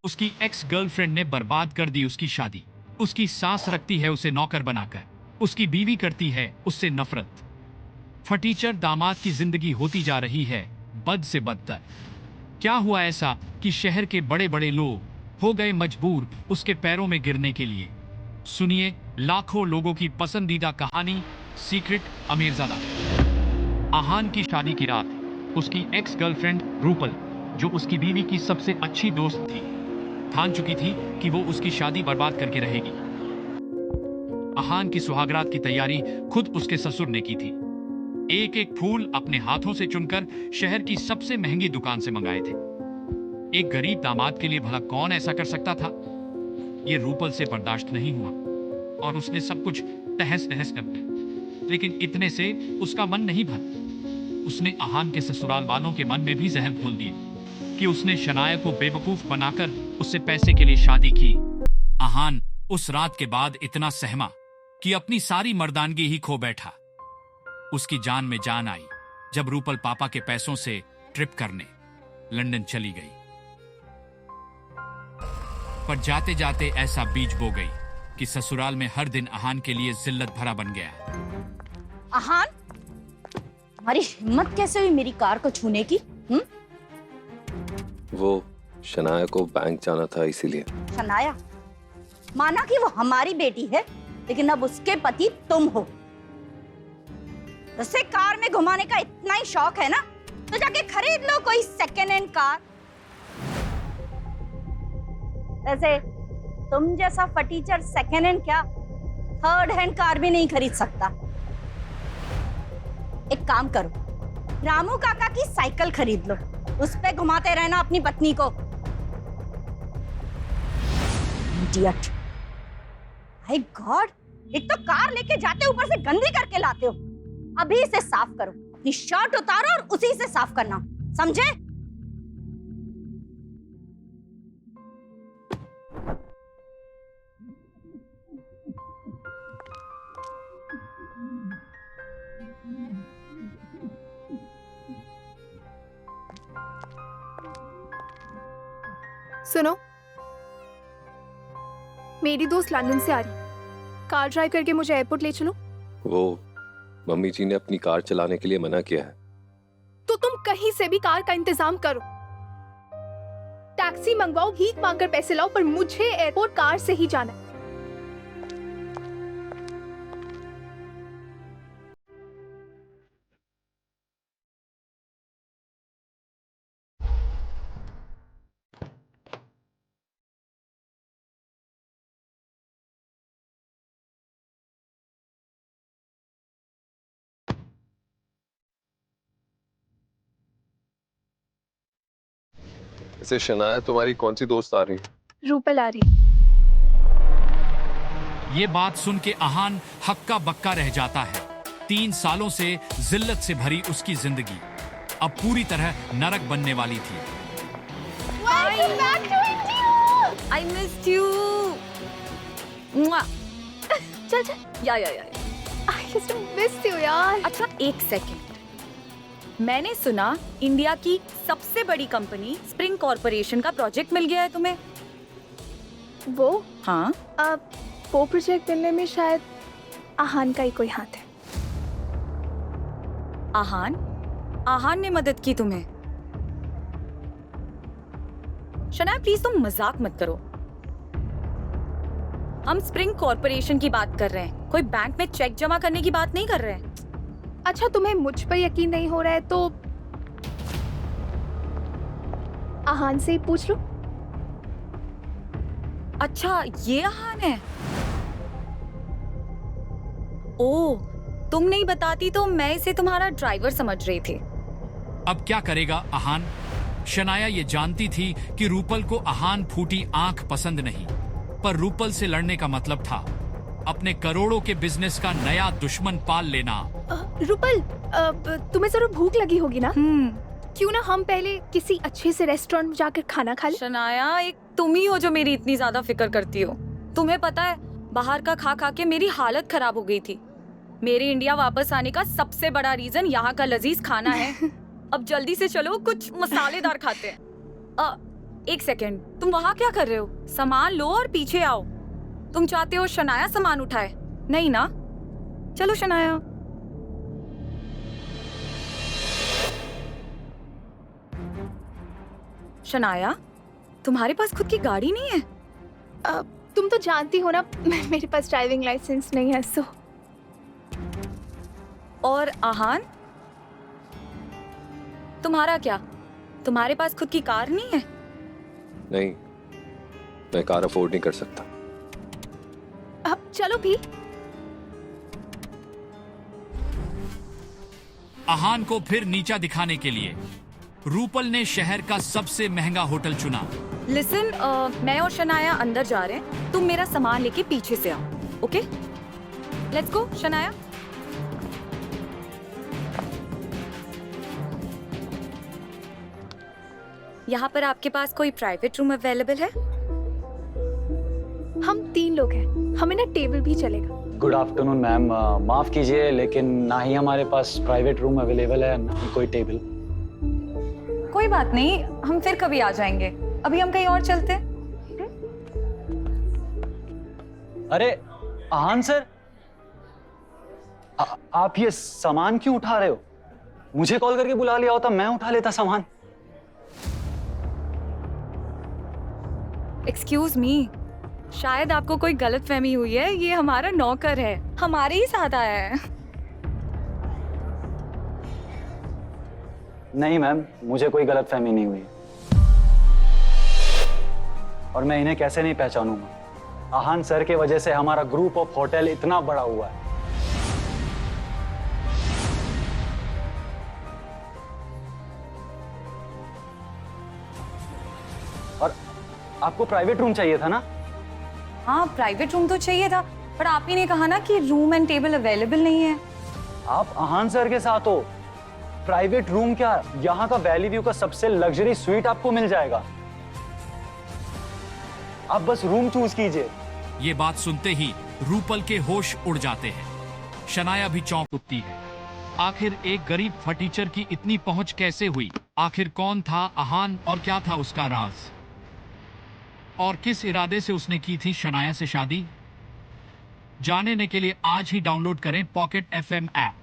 उसकी ex girlfriend ने बर्बाद कर दी उसकी शादी। उसकी सास रखती है उसे नौकर बनाकर। उसकी बीवी करती है उससे नफरत। फटीचर दामाद की जिंदगी होती जा रही है बद से बदतर। क्या हुआ ऐसा कि शहर के बड़े बड़े लोग हो गए मजबूर उसके पैरों में गिरने के लिए। सुनिए लाखों लोगों की पसंदीदा कहानी, सीक्रेट अमीरजादा। आहान की शादी की रात उसकी एक्स गर्लफ्रेंड रूपल, जो उसकी बीवी की सबसे अच्छी दोस्त थी, ठान चुकी थी कि वो उसकी शादी बर्बाद करके रहेगी। आहान की सुहागरात की तैयारी खुद उसके ससुर ने की थी। एक एक फूल अपने हाथों से चुनकर शहर की सबसे महंगी दुकान से मंगाए थे। एक गरीब दामाद के लिए भला कौन ऐसा कर सकता था? ये रूपल से बर्दाश्त नहीं हुआ और उसने सब कुछ तहस नहस कर दिया। लेकिन इतने से उसका मन नहीं भरा। उसने आहान के ससुराल वालों के मन में भी जहर घोल दिए कि उसने शनाया को बेवकूफ बनाकर उससे पैसे के लिए शादी की। आहान उस रात के बाद इतना सहमा कि अपनी सारी मर्दानगी ही खो बैठा। उसकी जान में जान आई जब रूपल पापा के पैसों से ट्रिप करने लंदन चली गई। पर जाते जाते ऐसा बीज बो गई कि ससुराल में हर दिन आहान के लिए जिल्लत भरा बन गया। आहान, हमारी हिम्मत कैसे हुई मेरी कार को छूने की? वो शनाया को बैंक जाना था इसीलिए। शनाया? माना कि वो हमारी बेटी है, लेकिन अब उसके पति तुम हो। उसे कार में घुमाने का इतना ही शौक है ना, तो जाके खरीद लो कोई सेकेंड हैंड कार। वैसे तुम जैसा फटीचर सेकेंड हैंड क्या, थर्ड हैंड कार भी नहीं खरीद सकता। एक काम करो, रामू काका की साइकिल खरीद लो, उस पे घुमाते रहना अपनी पत्नी को। इडियट। हाय गॉड, एक तो कार लेके जाते ऊपर से गंदी करके लाते हो। अभी इसे साफ करो, अपनी शर्ट उतारो और उसी से साफ करना, समझे? सुनो, मेरी दोस्त लंदन से आ रही, कार ड्राइव करके मुझे एयरपोर्ट ले चलो। वो मम्मी जी ने अपनी कार चलाने के लिए मना किया है। तो तुम कहीं से भी कार का इंतजाम करो, टैक्सी मंगवाओ, भीख मांगकर पैसे लाओ, पर मुझे एयरपोर्ट कार से ही जाना है। इसे शनाया तुम्हारी कौन सी दोस्त आ रही है? रूपल आ रही। ये बात सुन के आहान हक्का बक्का रह जाता है। 3 सालों से जिल्लत से भरी उसकी जिंदगी अब पूरी तरह नरक बनने वाली थी। Welcome back to India. I missed you. चल चल। या। I used to miss you यार। अच्छा एक सेकंड, मैंने सुना इंडिया की सबसे बड़ी कंपनी स्प्रिंग कॉर्पोरेशन का प्रोजेक्ट मिल गया है तुम्हें। वो हाँ, अब वो प्रोजेक्ट मिलने में शायद आहान का ही कोई हाथ है। आहान ने मदद की तुम्हें? शनाया प्लीज तुम मजाक मत करो, हम स्प्रिंग कॉर्पोरेशन की बात कर रहे हैं, कोई बैंक में चेक जमा करने की बात नहीं कर रहे हैं। अच्छा तुम्हें मुझ पर यकीन नहीं हो रहा है तो आहान से ही पूछ लो। अच्छा ये आहान है? ओह, तुम नहीं बताती तो मैं इसे तुम्हारा ड्राइवर समझ रही थी। अब क्या करेगा आहान? शनाया ये जानती थी कि रूपल को आहान फूटी आंख पसंद नहीं, पर रूपल से लड़ने का मतलब था अपने करोड़ों के बिजनेस का नया दुश्मन पाल लेना। रूपल, तुम्हें जरूर भूख लगी होगी ना? क्यों ना हम पहले किसी अच्छे से रेस्टोरेंट में जाकर खाना खा लें? शनाया, एक तुम ही हो जो मेरी इतनी ज्यादा फिक्र करती हो। तुम्हें पता है बाहर का खा खा के मेरी हालत खराब हो गई थी। मेरे इंडिया वापस आने का सबसे बड़ा रीजन यहाँ का लजीज खाना है। अब जल्दी से चलो, कुछ मसालेदार खाते हैं। एक सेकेंड, तुम वहाँ क्या कर रहे हो? सामान लो और पीछे आओ। तुम चाहते हो शनाया सामान उठाए? नहीं ना? चलो शनाया। शनाया, तुम्हारे पास खुद की गाड़ी नहीं है? तुम तो जानती हो ना मेरे पास ड्राइविंग लाइसेंस नहीं है, सो। और आहान, तुम्हारा क्या? तुम्हारे पास खुद की कार नहीं है? नहीं, मैं कार अफोर्ड नहीं कर सकता। अब चलो भी। आहान को फिर नीचा दिखाने के लिए रूपल ने शहर का सबसे महंगा होटल चुना। लिसन, मैं और शनाया अंदर जा रहे हैं, तुम मेरा सामान लेके पीछे से आओ, ओके? Let's go Shanaya. यहाँ पर आपके पास कोई प्राइवेट रूम अवेलेबल है? हम 3 लोग हैं, हमें ना टेबल भी चलेगा। गुड आफ्टरनून मैम, माफ कीजिए लेकिन ना ही हमारे पास प्राइवेट रूम अवेलेबल है ना ही कोई टेबल। कोई बात नहीं, हम फिर कभी आ जाएंगे। अभी हम कहीं और चलते हैं। अरे आहान सर, आप ये सामान क्यों उठा रहे हो? मुझे कॉल करके बुला लिया होता, मैं उठा लेता सामान। एक्सक्यूज मी, शायद आपको कोई गलतफहमी हुई है। ये हमारा नौकर है, हमारे ही साथ आया है। नहीं मैम, मुझे कोई गलतफहमी नहीं हुई और मैं इन्हें कैसे नहीं पहचानूंगा। आहान सर के वजह से हमारा ग्रुप ऑफ होटल इतना बड़ा हुआ है। और आपको प्राइवेट रूम चाहिए था ना? हाँ, प्राइवेट रूम तो चाहिए था, पर आप ही ने कहा ना कि रूम एंड टेबल अवेलेबल नहीं है। आप आहान सर के साथ हो, प्राइवेट रूम क्या, यहाँ का वैली व्यू का सबसे लग्जरी स्वीट आपको मिल जाएगा। आप बस रूम चूज कीजिए। ये बात सुनते ही रूपल के होश उड़ जाते हैं। शनाया भी चौंक उठती है। आखिर एक गरीब फटीचर की इतनी पहुंच कैसे हुई? आखिर कौन था आहान और क्या था उसका राज? और किस इरादे से उसने की थी शनाया से शादी? जानने के लिए आज ही डाउनलोड करें पॉकेट FM ऐप।